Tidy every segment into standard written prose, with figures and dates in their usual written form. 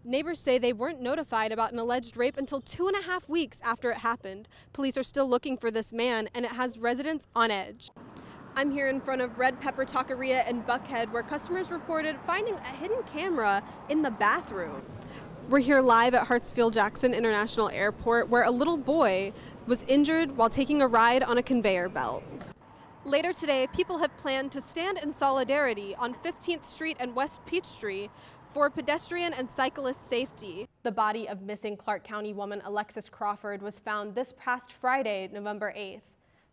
Neighbors say they weren't notified about an alleged rape until 2.5 weeks after it happened. Police are still looking for this man, and it has residents on edge. I'm here in front of Red Pepper Taqueria in Buckhead, where customers reported finding a hidden camera in the bathroom. We're here live at Hartsfield-Jackson International Airport, where a little boy was injured while taking a ride on a conveyor belt. Later today, people have planned to stand in solidarity on 15th Street and West Peachtree for pedestrian and cyclist safety. The body of missing Clark County woman Alexis Crawford was found this past Friday, November 8th.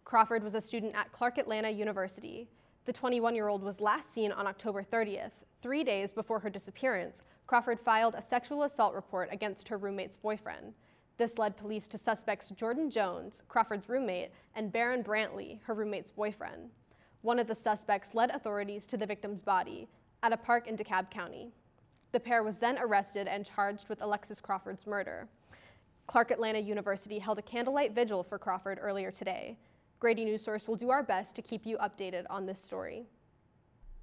Crawford was a student at Clark Atlanta University. The 21-year-old was last seen on October 30th. 3 days before her disappearance, Crawford filed a sexual assault report against her roommate's boyfriend. This led police to suspects Jordan Jones, Crawford's roommate, and Barron Brantley, her roommate's boyfriend. One of the suspects led authorities to the victim's body at a park in DeKalb County. The pair was then arrested and charged with Alexis Crawford's murder. Clark Atlanta University held a candlelight vigil for Crawford earlier today. Grady News Source will do our best to keep you updated on this story.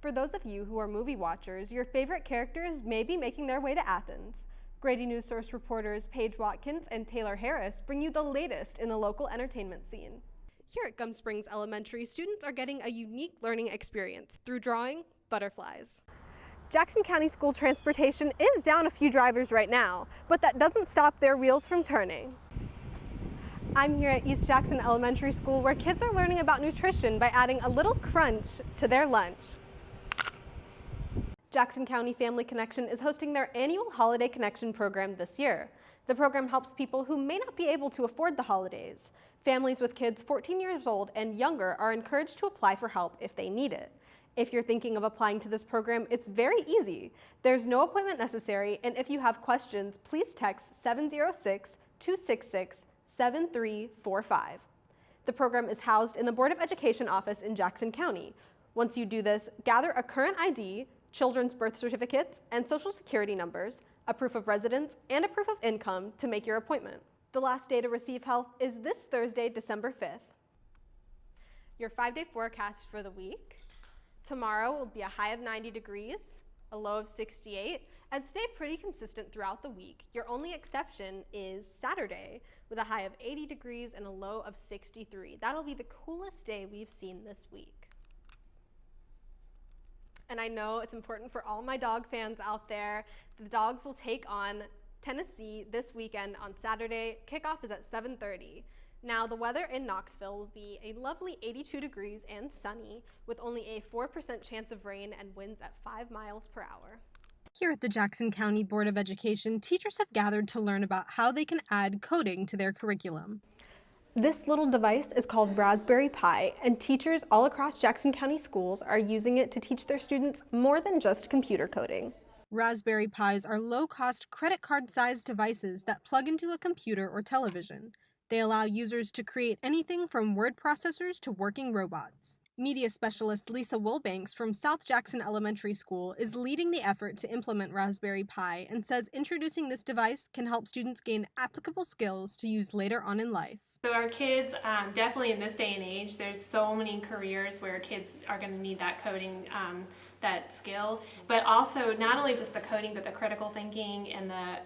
For those of you who are movie watchers, your favorite characters may be making their way to Athens. Grady News Source reporters Paige Watkins and Taylor Harris bring you the latest in the local entertainment scene. Here at Gum Springs Elementary, students are getting a unique learning experience through drawing butterflies. Jackson County School Transportation is down a few drivers right now, but that doesn't stop their wheels from turning. I'm here at East Jackson Elementary School, where kids are learning about nutrition by adding a little crunch to their lunch. Jackson County Family Connection is hosting their annual Holiday Connection program this year. The program helps people who may not be able to afford the holidays. Families with kids 14 years old and younger are encouraged to apply for help if they need it. If you're thinking of applying to this program, it's very easy. There's no appointment necessary, and if you have questions, please text 706-266-7345. The program is housed in the Board of Education office in Jackson County. Once you do this, gather a current ID, children's birth certificates, and social security numbers, a proof of residence, and a proof of income to make your appointment. The last day to receive help is this Thursday, December 5th. Your 5-day forecast for the week. Tomorrow will be a high of 90 degrees, a low of 68, and stay pretty consistent throughout the week. Your only exception is Saturday, with a high of 80 degrees and a low of 63. That'll be the coolest day we've seen this week. And I know it's important for all my dog fans out there. The Dogs will take on Tennessee this weekend on Saturday. Kickoff is at 7:30. Now, the weather in Knoxville will be a lovely 82 degrees and sunny, with only a 4% chance of rain and winds at 5 miles per hour. Here at the Jackson County Board of Education, teachers have gathered to learn about how they can add coding to their curriculum. This little device is called Raspberry Pi, and teachers all across Jackson County schools are using it to teach their students more than just computer coding. Raspberry Pis are low-cost credit card-sized devices that plug into a computer or television. They allow users to create anything from word processors to working robots. Media specialist Lisa Wilbanks from South Jackson Elementary School is leading the effort to implement Raspberry Pi and says introducing this device can help students gain applicable skills to use later on in life. So our kids, definitely in this day and age, there's so many careers where kids are going to need that coding, that skill, but also not only just the coding, but the critical thinking and the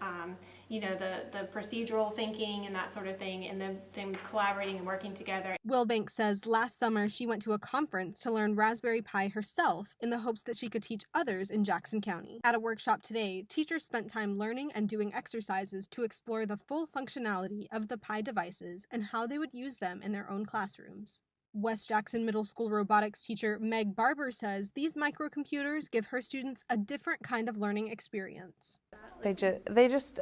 procedural thinking and that sort of thing, and them collaborating and working together. Wilbanks says last summer she went to a conference to learn Raspberry Pi herself in the hopes that she could teach others in Jackson County. At a workshop today, teachers spent time learning and doing exercises to explore the full functionality of the Pi devices and how they would use them in their own classrooms. West Jackson Middle School robotics teacher Meg Barber says these microcomputers give her students a different kind of learning experience. They just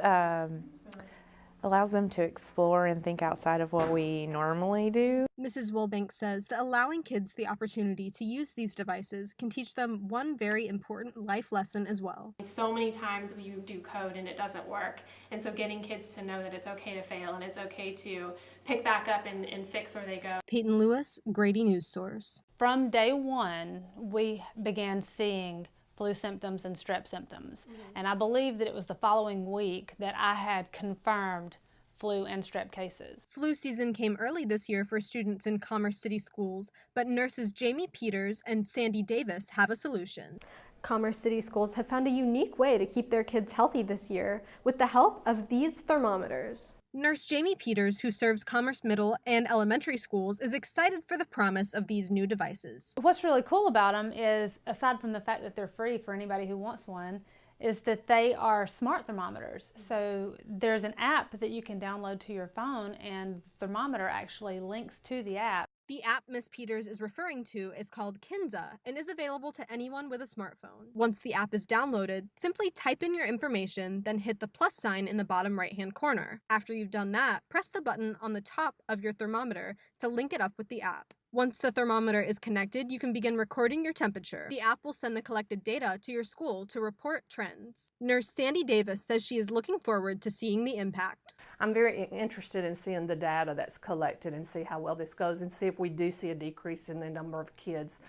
allows them to explore and think outside of what we normally do. Mrs. Wilbanks says that allowing kids the opportunity to use these devices can teach them one very important life lesson as well. So many times you do code and it doesn't work, and so getting kids to know that it's okay to fail and it's okay to pick back up and fix where they go. Peyton Lewis, Grady News Source. From day one, we began seeing flu symptoms and strep symptoms. And I believe that it was the following week that I had confirmed flu and strep cases. Flu season came early this year for students in Commerce City schools, but nurses Jamie Peters and Sandy Davis have a solution. Commerce City schools have found a unique way to keep their kids healthy this year with the help of these thermometers. Nurse Jamie Peters, who serves Commerce Middle and Elementary schools, is excited for the promise of these new devices. What's really cool about them is, aside from the fact that they're free for anybody who wants one, is that they are smart thermometers. So there's an app that you can download to your phone, and the thermometer actually links to the app. The app Miss Peters is referring to is called Kinza and is available to anyone with a smartphone. Once the app is downloaded, simply type in your information, then hit the plus sign in the bottom right-hand corner. After you've done that, press the button on the top of your thermometer to link it up with the app. Once the thermometer is connected, you can begin recording your temperature. The app will send the collected data to your school to report trends. Nurse Sandy Davis says she is looking forward to seeing the impact. I'm very interested in seeing the data that's collected and see how well this goes and see if we do see a decrease in the number of kids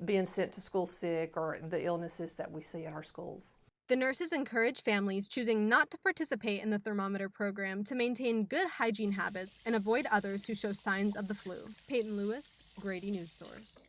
being sent to school sick or the illnesses that we see in our schools. The nurses encourage families choosing not to participate in the thermometer program to maintain good hygiene habits and avoid others who show signs of the flu. Peyton Lewis, Grady News Source.